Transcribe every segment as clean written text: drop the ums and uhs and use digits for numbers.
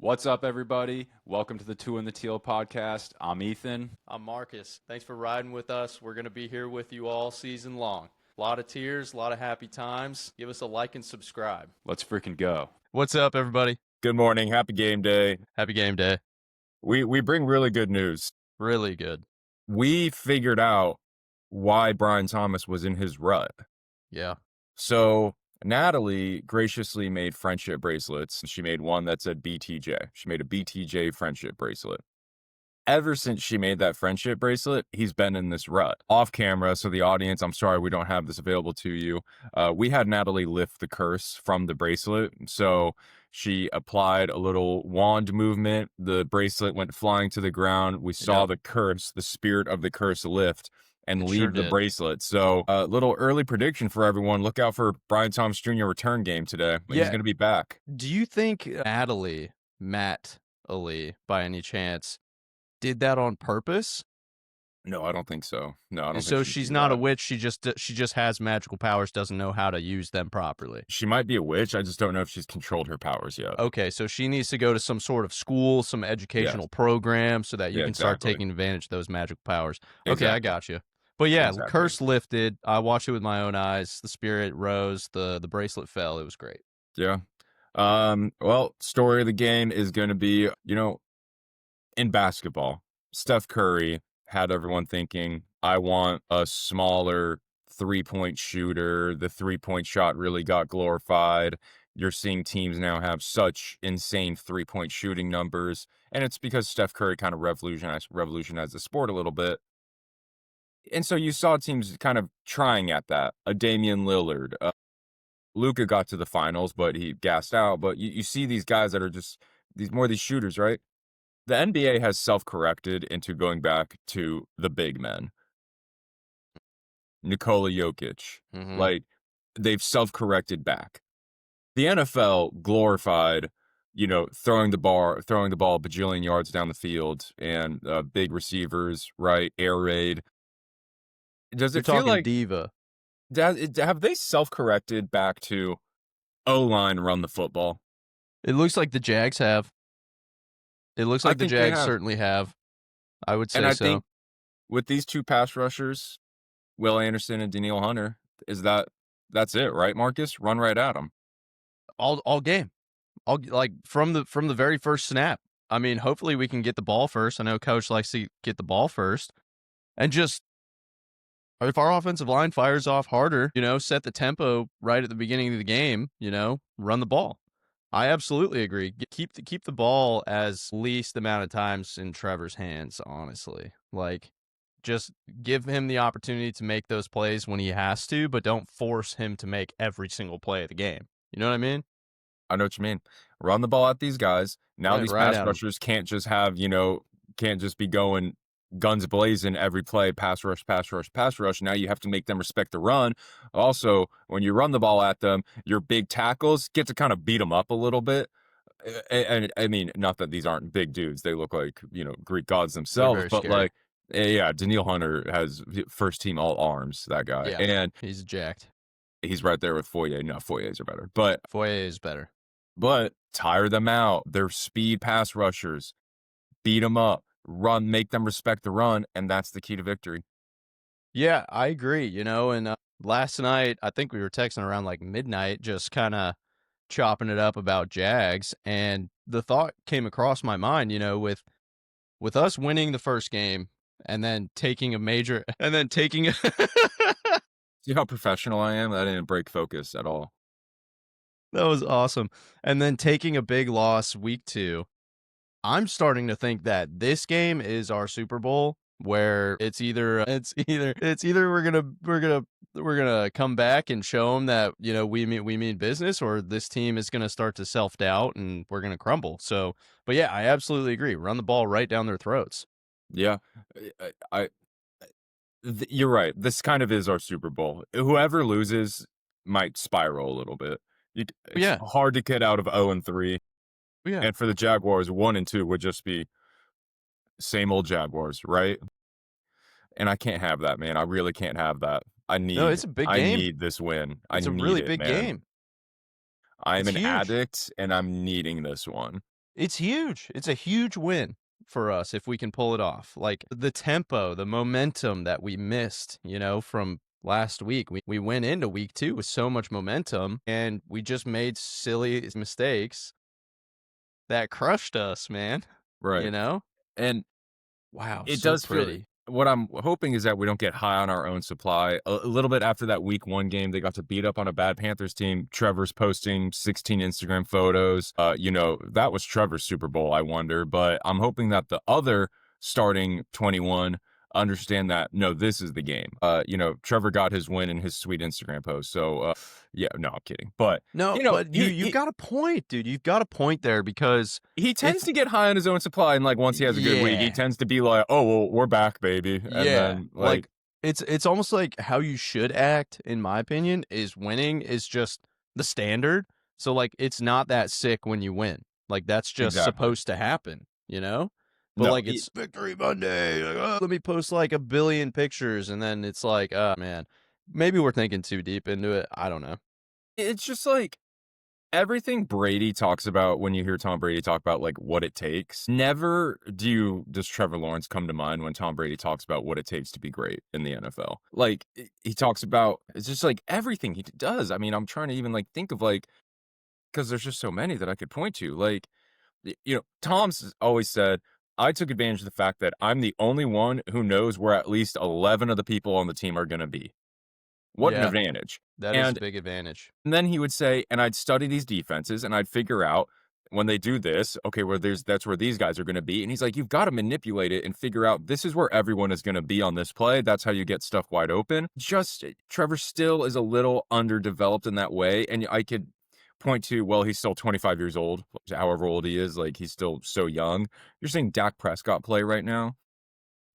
What's up, everybody? Welcome to the Two in the Teal podcast. I'm Ethan. I'm Marcus. Thanks for riding with us. We're going to be here with you all season long. A lot of tears, a lot of happy times. Give us a like and subscribe. Let's freaking go. What's up, everybody? Good morning. Happy game day. Happy game day. We bring really good news. Really good. We figured out why Brian Thomas was in his rut. Yeah. So Natalie graciously made friendship bracelets. She made one that said BTJ. She made a BTJ friendship bracelet. Ever since she made that friendship bracelet, he's been in this rut. Off camera, so the audience, I'm sorry we don't have this available to you. We had Natalie lift the curse from the bracelet. So she applied a little wand movement. The bracelet went flying to the ground. We saw the curse, the spirit of the curse lift and leave the bracelet. So a little early prediction for everyone. Look out for Brian Thomas Jr. return game today. He's going to be back. Do you think Natalie, Matt Ali, by any chance, did that on purpose? No, I don't think so. No, I don't. So she's not a witch. She just has magical powers. Doesn't know how to use them properly. She might be a witch. I just don't know if she's controlled her powers yet. Okay, so she needs to go to some sort of school, some educational program, so that you can start taking advantage of those magical powers. Okay, I got you. But yeah, curse lifted. I watched it with my own eyes. The spirit rose. The bracelet fell. It was great. Yeah. Well, story of the game is going to be, in basketball, Steph Curry had everyone thinking, I want a smaller three-point shooter. The three-point shot really got glorified. You're seeing teams now have such insane three-point shooting numbers, and it's because Steph Curry kind of revolutionized the sport a little bit. And so you saw teams kind of trying at that. A Damian Lillard. Luka got to the finals, but he gassed out. But you see these guys that are just these shooters, right? The NBA has self-corrected into going back to the big men. Nikola Jokic. Like, they've self-corrected back. The NFL glorified, throwing the ball a bajillion yards down the field and big receivers, right? Air raid. Does it feel like diva? Have they self-corrected back to O-line run the football? It looks like the Jags have. It looks like the Jags certainly have. I would say so. And I think with these two pass rushers, Will Anderson and Danielle Hunter, that's it, right, Marcus? Run right at them. All game. From the very first snap. I mean, hopefully we can get the ball first. I know Coach likes to get the ball first. And just, if our offensive line fires off harder, set the tempo right at the beginning of the game, run the ball. I absolutely agree. Keep the ball as least amount of times in Trevor's hands, honestly. Just give him the opportunity to make those plays when he has to, but don't force him to make every single play of the game. You know what I mean? I know what you mean. Run the ball at these guys. Now these pass rushers can't just have, can't just be going guns blazing every play, pass rush. Now you have to make them respect the run. Also, when you run the ball at them, your big tackles get to kind of beat them up a little bit. And I mean, not that these aren't big dudes. They look like, Greek gods themselves. But scary. Danielle Hunter has first team all arms, that guy. Yeah, and he's jacked. He's right there with Foye. No, Foyes are better. But Foye is better. But tire them out. They're speed pass rushers. Beat them up. Run, make them respect the run, and that's the key to victory. Yeah, I agree, and last night, I think we were texting around midnight, just kind of chopping it up about Jags, and the thought came across my mind, with us winning the first game, and then taking See how professional I am? I didn't break focus at all. That was awesome. And then taking a big loss week 2. I'm starting to think that this game is our Super Bowl, where it's either we're gonna come back and show them that we mean business, or this team is gonna start to self-doubt and we're gonna crumble. So, but yeah, I absolutely agree. Run the ball right down their throats. Yeah, you're right. This kind of is our Super Bowl. Whoever loses might spiral a little bit. It's hard to get out of 0-3. Yeah. And for the Jaguars, 1 and 2 would just be same old Jaguars, right? And I can't have that, man. I really can't have that. It's a big game. I need this win. It's a really big game. I'm an addict, and I'm needing this one. It's huge. It's a huge win for us if we can pull it off. Like the tempo, the momentum that we missed, from last week. We went into week 2 with so much momentum and we just made silly mistakes that crushed us, man. You Right. know? And Wow, it so does feel pretty. what I'm hoping is that we don't get high on our own supply. A little bit after that week 1 game, they got to beat up on a bad Panthers team. Trevor's posting 16 Instagram photos. That was Trevor's Super Bowl, I wonder. But I'm hoping that the other starting 21 understand that, no, this is the game. Trevor got his win in his sweet Instagram post. So, yeah, no, I'm kidding. But, No, but you've got a point, dude. You've got a point there because he tends if to get high on his own supply, and like once he has a good week, he yeah. tends to be like, "Oh, well, we're back, baby," and Yeah, then like it's almost like how you should act, in my opinion, is winning is just the standard. So like it's not that sick when you win. Like that's just exactly. supposed to happen, you know? But No, like it's Victory Monday. Like, let me post like a billion pictures and then it's like, oh man, maybe we're thinking too deep into it. I don't know. it's just like everything Brady talks about when you hear Tom Brady talk about like what it takes. Never does Trevor Lawrence come to mind when Tom Brady talks about what it takes to be great in the NFL. Like he talks about it's just like everything he does. I mean, I'm trying to even like think of like because there's just so many that I could point to. Like Tom's always said, I took advantage of the fact that I'm the only one who knows where at least 11 of the people on the team are going to be. What an Yeah, advantage. that is a And big advantage. then he would say, and I'd study these defenses and I'd figure out when they do this, okay, that's where these guys are going to be. And he's like, you've got to manipulate it and figure out this is where everyone is going to be on this play. That's how you get stuff wide open. Trevor still is a little underdeveloped in that way. And I could point to, well, he's still 25 years old, however old he is, like he's still so young. You're seeing Dak Prescott play right now.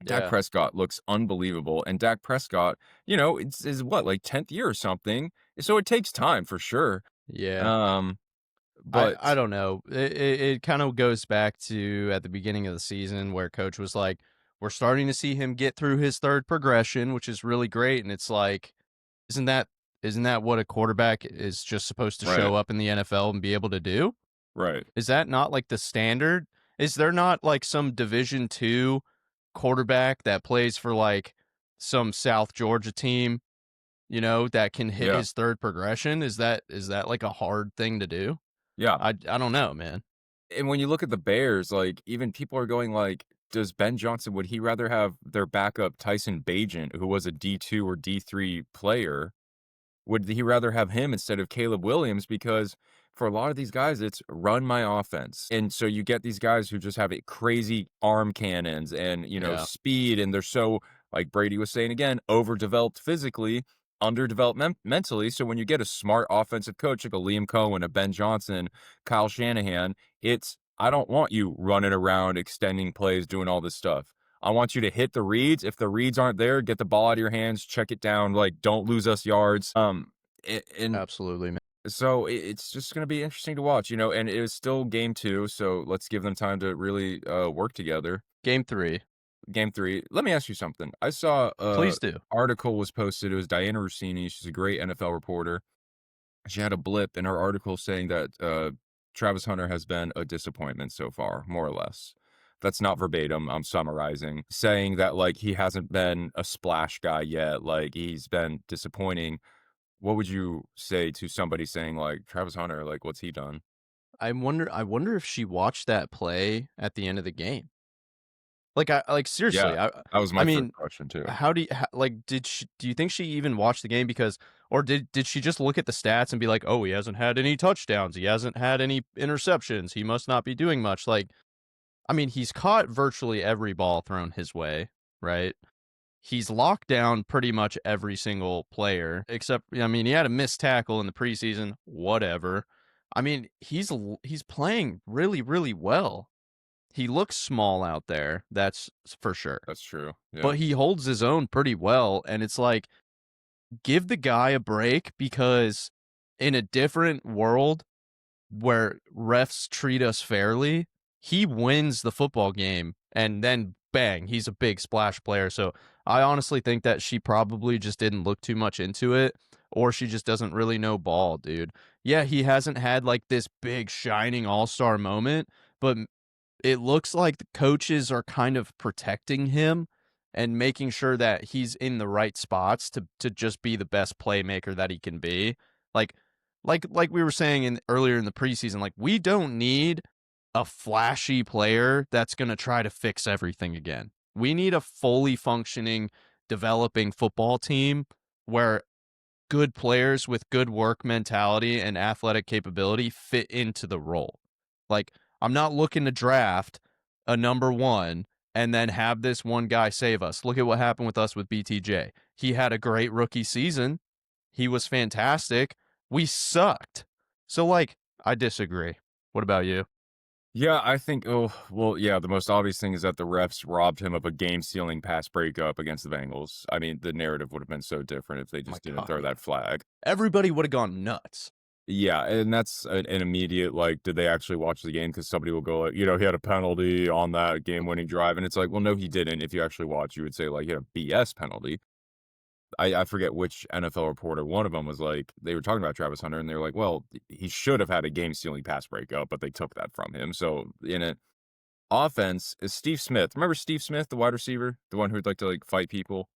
Dak Yeah. Prescott looks unbelievable. And Dak Prescott, it's is what, like 10th year or something. So it takes time for sure. Yeah. Um, I but don't know. It kind of goes back to at the beginning of the season where coach was like, we're starting to see him get through his third progression, which is really great. And it's like, isn't that isn't that what a quarterback is just supposed to right, show up in the NFL and be able to do? right. Is that not like the standard? Is there not like some Division II quarterback that plays for like some South Georgia team, that can hit Yeah, his third progression? Is that like a hard thing to do? yeah. I don't know, man. And when you look at the Bears, like even people are going like, does Ben Johnson, would he rather have their backup Tyson Bagent, who was a D2 or D3 player? Would he rather have him instead of Caleb Williams? Because for a lot of these guys, it's run my offense. And so you get these guys who just have crazy arm cannons and, Yeah. speed. And they're so, like Brady was saying again, overdeveloped physically, underdeveloped mentally. So when you get a smart offensive coach like a Liam Cohen, a Ben Johnson, Kyle Shanahan, I don't want you running around, extending plays, doing all this stuff. I want you to hit the reads. If the reads aren't there, get the ball out of your hands, check it down. Like, don't lose us yards. And Absolutely, man. so it's just going to be interesting to watch, and it is still game 2. So let's give them time to really work together. Game 3. Game 3. Let me ask you something. I saw Please do. article was posted. It was Diana Rossini. She's a great NFL reporter. She had a blip in her article saying that Travis Hunter has been a disappointment so far, more or less. That's not verbatim. I'm summarizing, saying that like he hasn't been a splash guy yet. Like he's been disappointing. What would you say to somebody saying like Travis Hunter, like what's he done? I wonder if she watched that play at the end of the game. Yeah, Seriously. I that was I my first mean, question too. how do you do you think she even watched the game or did she just look at the stats and be like, "Oh, he hasn't had any touchdowns. He hasn't had any interceptions. He must not be doing much." Like, I mean, he's caught virtually every ball thrown his way, right? He's locked down pretty much every single player except I mean, he had a missed tackle in the preseason, whatever. I mean, he's playing really, really well. He looks small out there, that's for sure. That's true. Yeah, But he holds his own pretty well, and it's like, give the guy a break because in a different world where refs treat us fairly, he wins the football game and then bang, he's a big splash player. So I honestly think that she probably just didn't look too much into it or she just doesn't really know ball, dude. Yeah, he hasn't had like this big shining all-star moment, but it looks like the coaches are kind of protecting him and making sure that he's in the right spots to just be the best playmaker that he can be. Like like we were saying earlier in the preseason, like we don't need a flashy player that's going to try to fix everything again. We need a fully functioning, developing football team where good players with good work mentality and athletic capability fit into the role. Like, I'm not looking to draft a number one and then have this one guy save us. Look at what happened with us with BTJ. He had a great rookie season. He was fantastic. We sucked. So, like, I disagree. What about you? Yeah, I think, oh, well, yeah, the most obvious thing is that the refs robbed him of a game-sealing pass breakup against the Bengals. I mean, the narrative would have been so different if they My just didn't God, throw yeah. that flag. Everybody would have gone nuts. Yeah, and that's an immediate, like, did they actually watch the game? Because somebody will go, like, he had a penalty on that game-winning drive, and it's like, well, no, he didn't. If you actually watch, you would say, like, he had a BS penalty. I forget which NFL reporter, one of them was like, they were talking about Travis Hunter, and they were like, well, he should have had a game-sealing pass breakup, but they took that from him. So, in it, offense is Steve Smith. Remember Steve Smith, the wide receiver? The one who'd like to, like, fight people?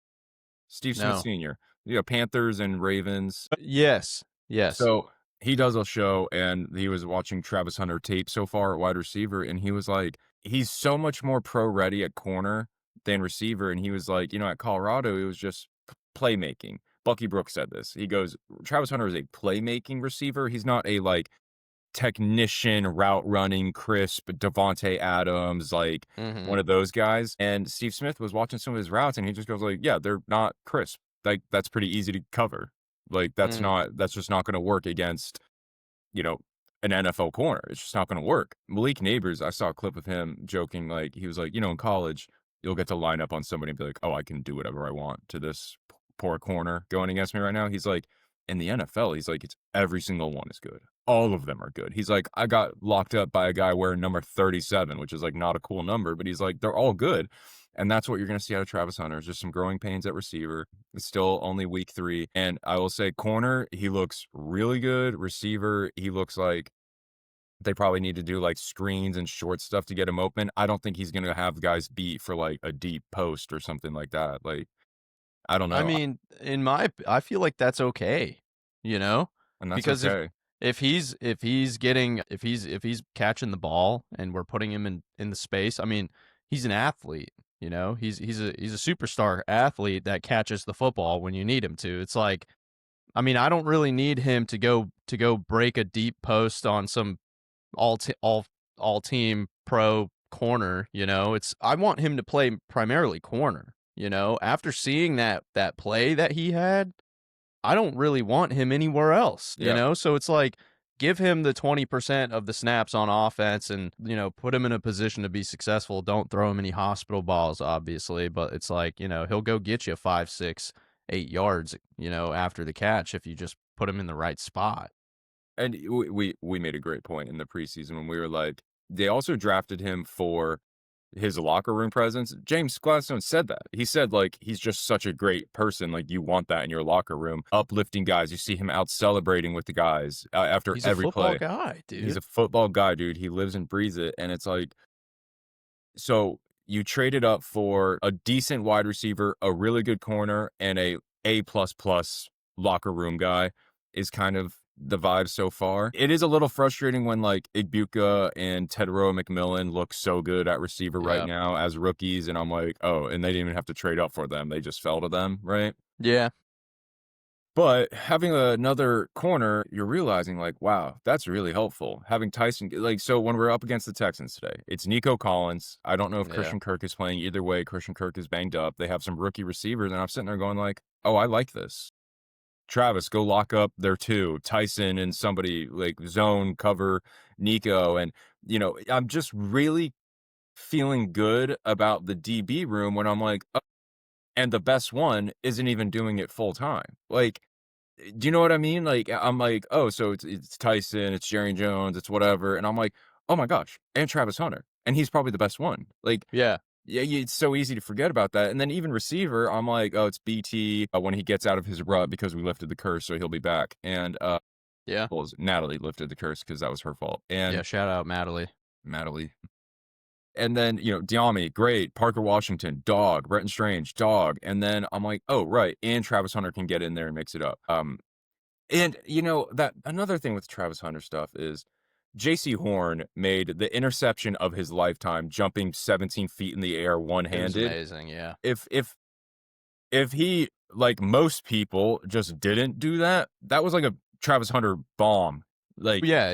Steve Smith No. Sr. Panthers and Ravens. Yes. So he does a show, and he was watching Travis Hunter tape so far at wide receiver, and he was like, he's so much more pro ready at corner than receiver. And he was like, at Colorado, it was just playmaking. Bucky Brooks said this. He goes, Travis Hunter is a playmaking receiver. He's not a like technician, route running, crisp, Devontae Adams, like one of those guys. And Steve Smith was watching some of his routes, and he just goes like, yeah, they're not crisp. Like, that's pretty easy to cover. Like, that's just not going to work against, an NFL corner. It's just not going to work. Malik Neighbors, I saw a clip of him joking, like, he was like, in college, you'll get to line up on somebody and be like, oh, I can do whatever I want to this poor corner going against me right now. He's like, in the NFL, he's like, it's every single one is good. All of them are good. He's like, I got locked up by a guy wearing number 37, which is like not a cool number, but he's like, they're all good. And that's what you're going to see out of Travis Hunter. Is just some growing pains at receiver. It's still only week 3. And I will say corner, he looks really good. Receiver, he looks like they probably need to do like screens and short stuff to get him open. I don't think he's going to have guys beat for like a deep post or something like that. Like, I don't know. I mean, I feel like that's okay, And that's because okay. if he's catching the ball and we're putting him in the space, I mean, he's an athlete, he's a superstar athlete that catches the football when you need him to. It's like, I mean, I don't really need him to go break a deep post on some all team pro corner, I want him to play primarily corner. After seeing that play that he had, I don't really want him anywhere else, So it's like, give him the 20% of the snaps on offense and, put him in a position to be successful. Don't throw him any hospital balls, obviously, but it's like, he'll go get you 5, 6, 8 yards, after the catch if you just put him in the right spot. And we made a great point in the preseason when we were like, they also drafted him for his locker room presence. James Gladstone said that. He said, like, he's just such a great person. Like, you want that in your locker room. Uplifting guys. You see him out celebrating with the guys after He's every play. He's a football guy, dude. He's a football guy, dude. He lives and breathes it. And it's like, so you traded up for a decent wide receiver, a really good corner, and A++ locker room guy is kind of the vibe so far. It is a little frustrating when like Igbuka and Tedrow McMillan look so good at receiver right now as rookies, and I'm like, oh, and they didn't even have to trade up for them. They just fell to them, right? Yeah. But having another corner, you're realizing like, wow, that's really helpful. Having Tyson, like, so when we're up against the Texans today, it's Nico Collins. I don't know if Christian Kirk is playing either way. Christian Kirk is banged up. They have some rookie receivers, and I'm sitting there going like, oh, I like this. Travis, go lock up there too. Tyson and somebody like zone cover Nico. And, I'm just really feeling good about the DB room when I'm like, oh, and the best one isn't even doing it full time. Like, do you know what I mean? Like, I'm like, oh, so it's Tyson, it's Jerry Jones, it's whatever. And I'm like, oh my gosh, and Travis Hunter. And he's probably the best one. Like, yeah, it's so easy to forget about that. And then even receiver, I'm like, oh, it's BT when he gets out of his rut because we lifted the curse, so he'll be back. And well, Natalie lifted the curse because that was her fault. And shout out Natalie. Natalie. And then, Diami, great. Parker Washington, dog. Bretton Strange, dog. And then I'm like, oh, right. And Travis Hunter can get in there and mix it up. And that another thing with Travis Hunter stuff is J.C. Horn made the interception of his lifetime, jumping 17 feet in the air It was one-handed. amazing, yeah. If he, like most people, just didn't do that, that was like a Travis Hunter bomb. Like, Yeah,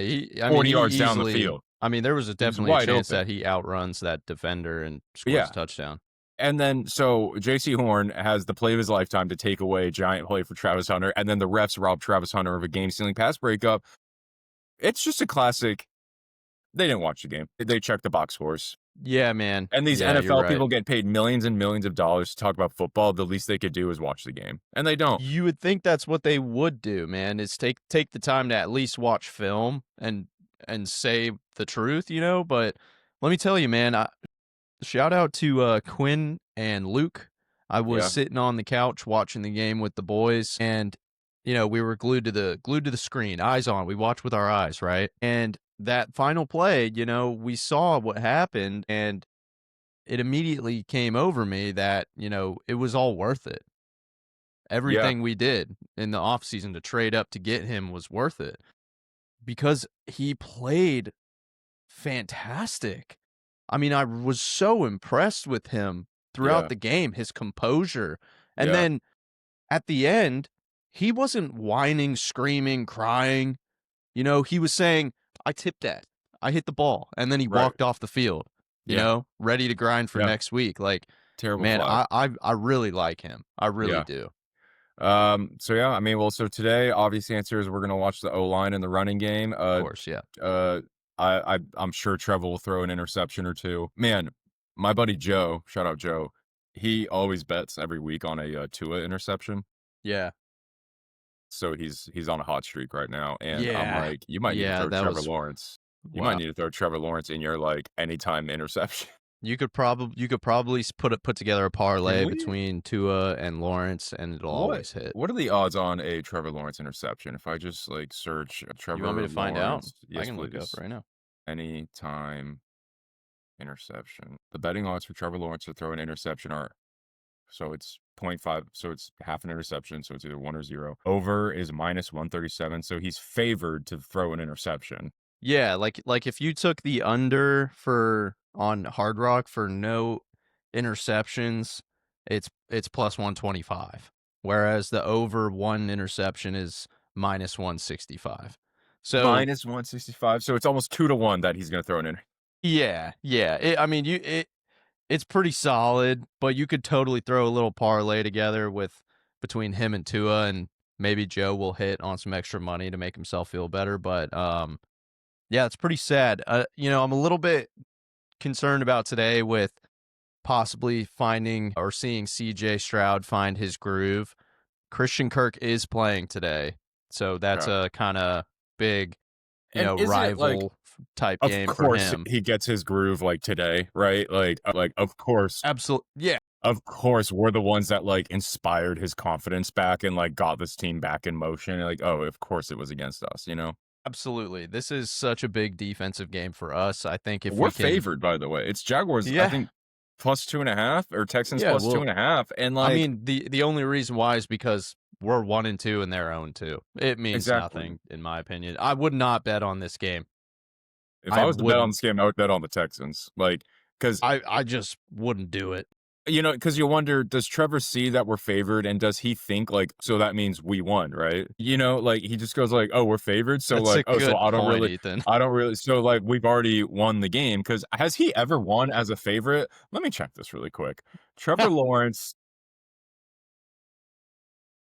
40 yards down the field. I mean, there was definitely a wide chance open. that he outruns that defender and scores Yeah. a touchdown. And then, so J.C. Horn has the play of his lifetime to take away a giant play for Travis Hunter, and then the refs rob Travis Hunter of a game-stealing pass breakup. It's just a classic. They didn't watch the game. They checked the box scores. Yeah, man. And these Yeah, you're NFL right. people get paid millions and millions of dollars to talk about football. The least they could do is watch the game, and they don't. You would think that's what they would do, man, is take the time to at least watch film and say the truth, But let me tell you, man, shout out to Quinn and Luke. I was sitting on the couch watching the game with the boys, and we were glued to the screen, eyes on. We watched with our eyes, right? And that final play, we saw what happened, and it immediately came over me that it was all worth it. Everything we did in the offseason to trade up to get him was worth it because he played fantastic. I mean, I was so impressed with him throughout the game, his composure. And then at the end, he wasn't whining, screaming, crying. He was saying, I tipped that. I hit the ball. And then he walked off the field, ready to grind for next week. Like, terrible man, flag. I really like him. I really do. So yeah, I mean, well, so today, obvious answer is we're going to watch the O-line in the running game. Of course, yeah. I'm sure Trevor will throw an interception or two. Man, my buddy Joe, shout out Joe, he always bets every week on a Tua interception. Yeah. So he's on a hot streak right now, and I'm like, you might need to throw Trevor Lawrence. You might need to throw Trevor Lawrence in your like anytime interception. You could probably put together a parlay between Tua and Lawrence, and it'll always hit. What are the odds on a Trevor Lawrence interception? If I just like search Trevor, you want me to find out? Yes, I can look it up right now. Anytime interception. The betting odds for Trevor Lawrence to throw an interception are, so it's 0.5, so it's half an interception, so it's either 1 or 0. Over is -137, so he's favored to throw an interception. Yeah, like if you took the under on Hard Rock for no interceptions, it's plus 125, whereas the over one interception is -165. So -165, so it's almost 2-1 that he's going to throw an in. Yeah. It's pretty solid, but you could totally throw a little parlay together between him and Tua, and maybe Joe will hit on some extra money to make himself feel better. But yeah, it's pretty sad. I'm a little bit concerned about today with possibly finding or seeing CJ Stroud find his groove. Christian Kirk is playing today, so that's a kind of big, rival type game for him. Of course, he gets his groove like today, right? Like of course, absolutely, yeah. Of course, we're the ones that like inspired his confidence back and like got this team back in motion. Like, oh, of course, it was against us, Absolutely. This is such a big defensive game for us. I think if we're favored, by the way, it's Jaguars. I think plus 2.5 or Texans plus 2.5. And like, I mean, the only reason why is because we're 1-2 and they're 0-2. It means nothing, in my opinion. I would not bet on this game. If I was to bet on this game, I would bet on the Texans. Like, because I just wouldn't do it. Because you wonder, does Trevor see that we're favored, and does he think like, so that means we won, right? Like he just goes like, oh, we're favored, so That's like, oh, so I don't point, really, so like we've already won the game. Because has he ever won as a favorite? Let me check this really quick. Trevor Lawrence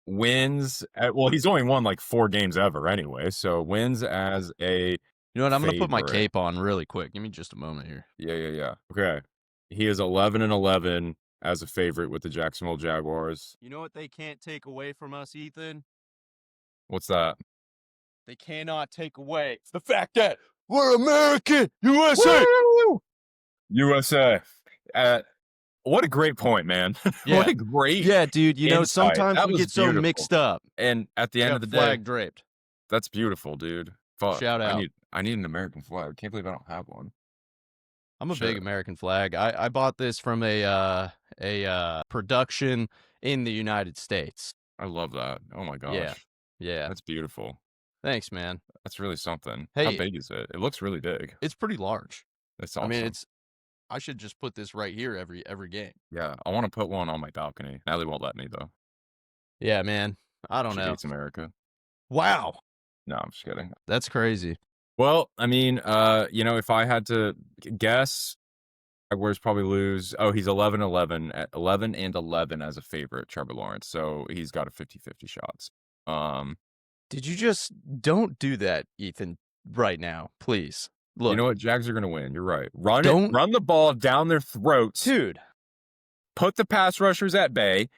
wins well, he's only won like 4 games ever anyway, so wins as a You know what? I'm going to put my favorite. cape on really quick. Give me just a moment here. Yeah. Okay. He is 11-11 as a favorite with the Jacksonville Jaguars. You know what they can't take away from us, Ethan? What's that? They cannot take away the fact that we're American, USA. Woo! USA. What a great point, man. Yeah. What a great dude. insight. Sometimes That we was get so beautiful. mixed up. And at the end of the day, flag draped. that's beautiful, dude. Fuck. Shout out. I need an American flag. I can't believe I don't have one. I'm a Sure. big American flag. I bought this from a production in the United States. I love that. Oh my Yeah. gosh. Yeah. That's beautiful. Thanks, man. That's really something. How Hey, big is it? It looks really big. it's pretty large. That's I mean, awesome. I should just put this right here every game. Yeah, I want to put one on my balcony. Allie won't let me though. Yeah, man. I don't She know. hates America. Wow. No, I'm just kidding. That's crazy. Well, I mean, if I had to guess, Jaguars probably lose. Oh, he's 11-11 at 11-11 as a favorite, Trevor Lawrence. So he's got a 50-50 shots. Did you just don't do that, Ethan, right now, please. Look, You know what? Jags are going to win. You're right. Run Don't- the ball down their throats. dude. Put the pass rushers at bay.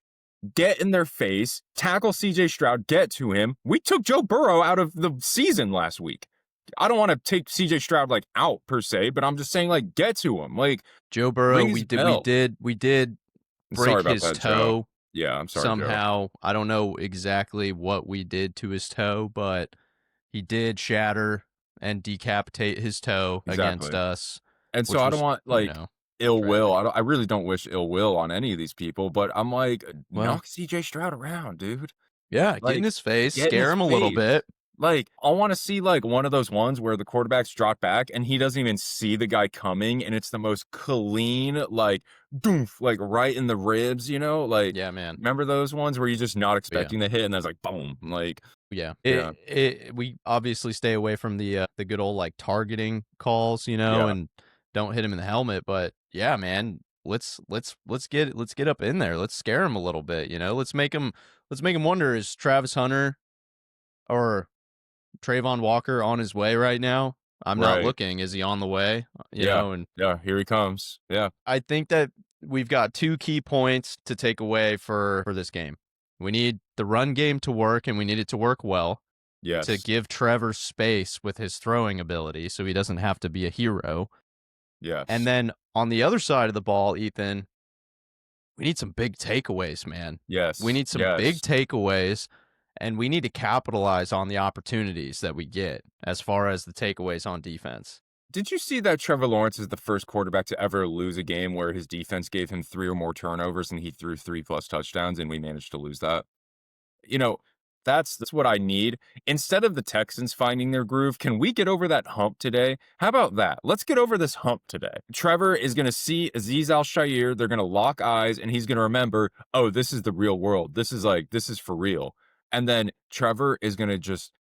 Get in their face. Tackle CJ Stroud. Get to him. We took Joe Burrow out of the season last week. I don't want to take CJ Stroud out per se, but I'm just saying get to him. Joe Burrow, ring we his did bell. Sorry break about his that, toe. Joe. Yeah, I'm sorry, Joe. Somehow. I don't know exactly what we did to his toe, but he did shatter and decapitate his toe against Exactly. us. And so which I don't was, want ill will. tragic. I really don't wish ill will on any of these people, but I'm Well- knock CJ Stroud around, dude. Yeah, get in his face, get in scare his him a little face. bit. I want to see one of those ones where the quarterback's dropped back and he doesn't even see the guy coming, and it's the most clean, doof, right in the ribs, Yeah, man. remember those ones where you're just not expecting the hit and there's boom, Yeah. Yeah. We obviously stay away from the good old targeting calls, Yeah. and don't hit him in the helmet, but yeah, man, let's get up in there. Let's scare him a little bit, Let's make him wonder, is Travis Hunter or Trayvon Walker on his way right now? I'm not Right. looking. Is he on the way? Yeah. And yeah, here he comes. Yeah. I think that we've got 2 key points to take away for this game. We need the run game to work, and we need it to work well Yes. to give Trevor space with his throwing ability so he doesn't have to be a hero. Yes. And then on the other side of the ball, Ethan, we need some big takeaways, man. yes. We need some yes. big takeaways, and we need to capitalize on the opportunities that we get as far as the takeaways on defense. Did you see that Trevor Lawrence is the first quarterback to ever lose a game where his defense gave him 3 or more turnovers and he threw 3+ touchdowns and we managed to lose that? That's what I need. Instead of the Texans finding their groove, can we get over that hump today? How about that? Let's get over this hump today. Trevor is going to see Azeez Al-Shaair. They're going to lock eyes and he's going to remember, oh, this is the real world. This is for real. And then Trevor is going to just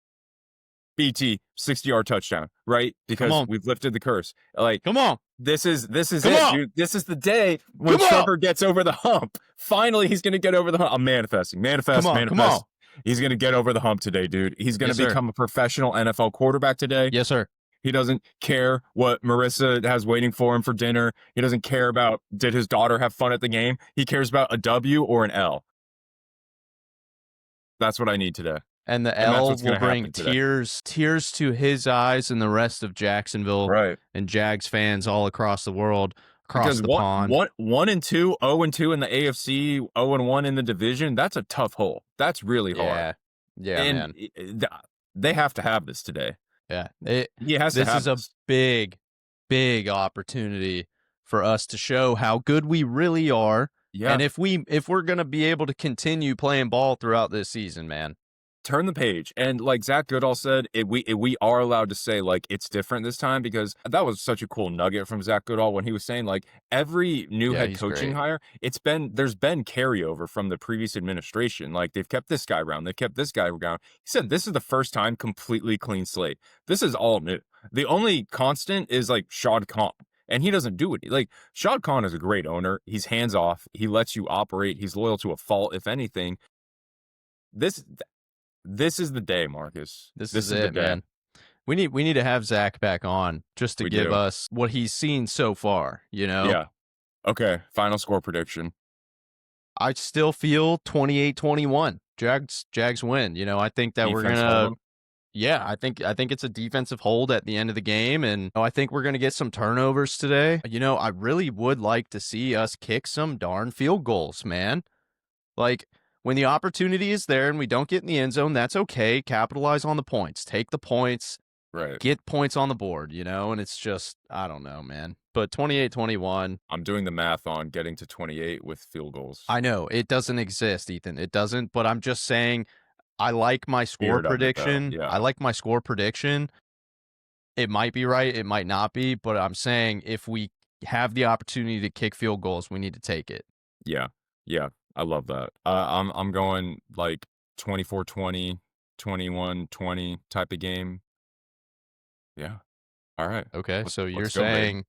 BT 60-yard touchdown, right? Because we've lifted the curse. Come on. This is Come it, on. dude. This is the day when Come on. Trevor gets over the hump. Finally, he's going to get over the hump. I'm manifesting. Manifest. Come on. He's going to get over the hump today, dude. He's going to Yes, sir. become a professional NFL quarterback today. Yes, sir. He doesn't care what Marissa has waiting for him for dinner. He doesn't care about did his daughter have fun at the game. He cares about a W or an L. That's what I need today. And the And that's L what's will gonna bring happen today. tears to his eyes and the rest of Jacksonville Right. and Jags fans all across the world, across Because the pond. 1-2, 0-2 in the AFC, 0-1 in the division, that's a tough hole. That's really hard. Yeah, man. They have to have this today. Yeah. He has to This have is a this. big opportunity for us to show how good we really are. Yeah. And if we're going to be able to continue playing ball throughout this season, man. Turn the page. And like Zach Goodall said, we are allowed to say it's different this time, because that was such a cool nugget from Zach Goodall when he was saying every new Yeah, head he's coaching great. hire, there's been carryover from the previous administration. They've kept this guy around. They've kept this guy around. He said this is the first time completely clean slate. This is all new. The only constant is Shad Khan. And he doesn't do it. Shad Khan is a great owner. He's hands off. He lets you operate. He's loyal to a fault, if anything. This is the day, Marcus. This is is the it, day. man. We need to have Zach back on just to We give do. us what he's seen so far, Yeah. Okay. Final score prediction. I still feel 28-21. Jags win. I think that we're Defense going to hold 'em. Yeah, I think it's a defensive hold at the end of the game, and I think we're going to get some turnovers today. I really would like to see us kick some darn field goals, man. When the opportunity is there and we don't get in the end zone, that's okay. Capitalize on the points. Take the points. Right. get points on the board, and it's just, I don't know, man. But 28-21. I'm doing the math on getting to 28 with field goals. I know it doesn't exist, Ethan. It doesn't, but I'm just saying I like my score Spirit of it, though. prediction. Yeah. I like my score prediction. It might be right, it might not be, but I'm saying if we have the opportunity to kick field goals, we need to take it. Yeah. Yeah. I love that. I'm going like 24-20, 21-20 type of game. Yeah. All right. Okay, so you're let's go, baby.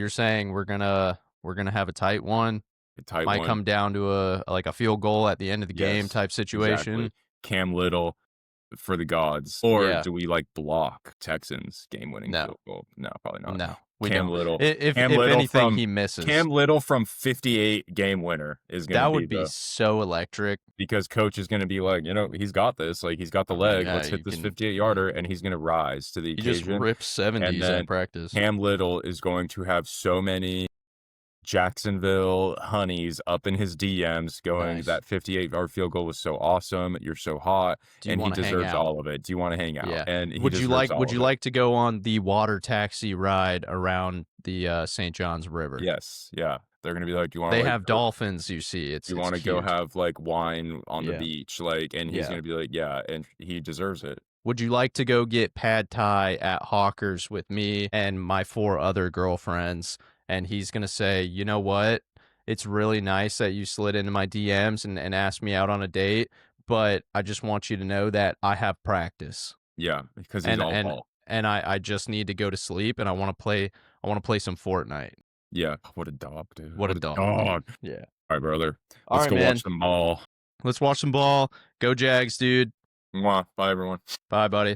saying we're gonna have a tight one. A tight Might one. come down to a field goal at the end of the game Yes, type situation. Exactly. Cam Little for the gods, or Yeah. do we like block Texans game-winning No. field goal? No, probably not. No, we Cam don't. Little. If Cam Little anything, from he misses. Cam Little from 58 game winner is going That to would be so electric. because coach is going to be like, he's got this. Like, he's got the leg. Yeah, Let's hit this 58-yarder, and he's going to rise to the He occasion. just rips 70s then in practice. Cam Little is going to have so many Jacksonville honeys up in his DMs going, Nice. that 58-yard field goal was so awesome. You're so hot, Do you and he wanna hang deserves out? all of it. Do you want to hang out? Yeah. And he Would you deserves all like of it. to go on the water taxi ride around the St. John's River? Yes, yeah. They're gonna be like, "Do you want?" They have dolphins. You see, it's. You want to go have like wine on the Yeah. beach, like, and he's Yeah. gonna be like, "Yeah," and he deserves it. Would you like to go get pad thai at Hawker's with me and my 4 other girlfriends? And he's gonna say, you know what? It's really nice that you slid into my DMs and asked me out on a date, but I just want you to know that I have practice. Yeah, because he's all ball. And I just need to go to sleep, and I want to play some Fortnite. Yeah, what a dog, dude. What a dog. Yeah. All right, brother. All Let's right, go man. watch some ball. Let's watch some ball. Go Jags, dude. Mwah. Bye, everyone. Bye, buddy.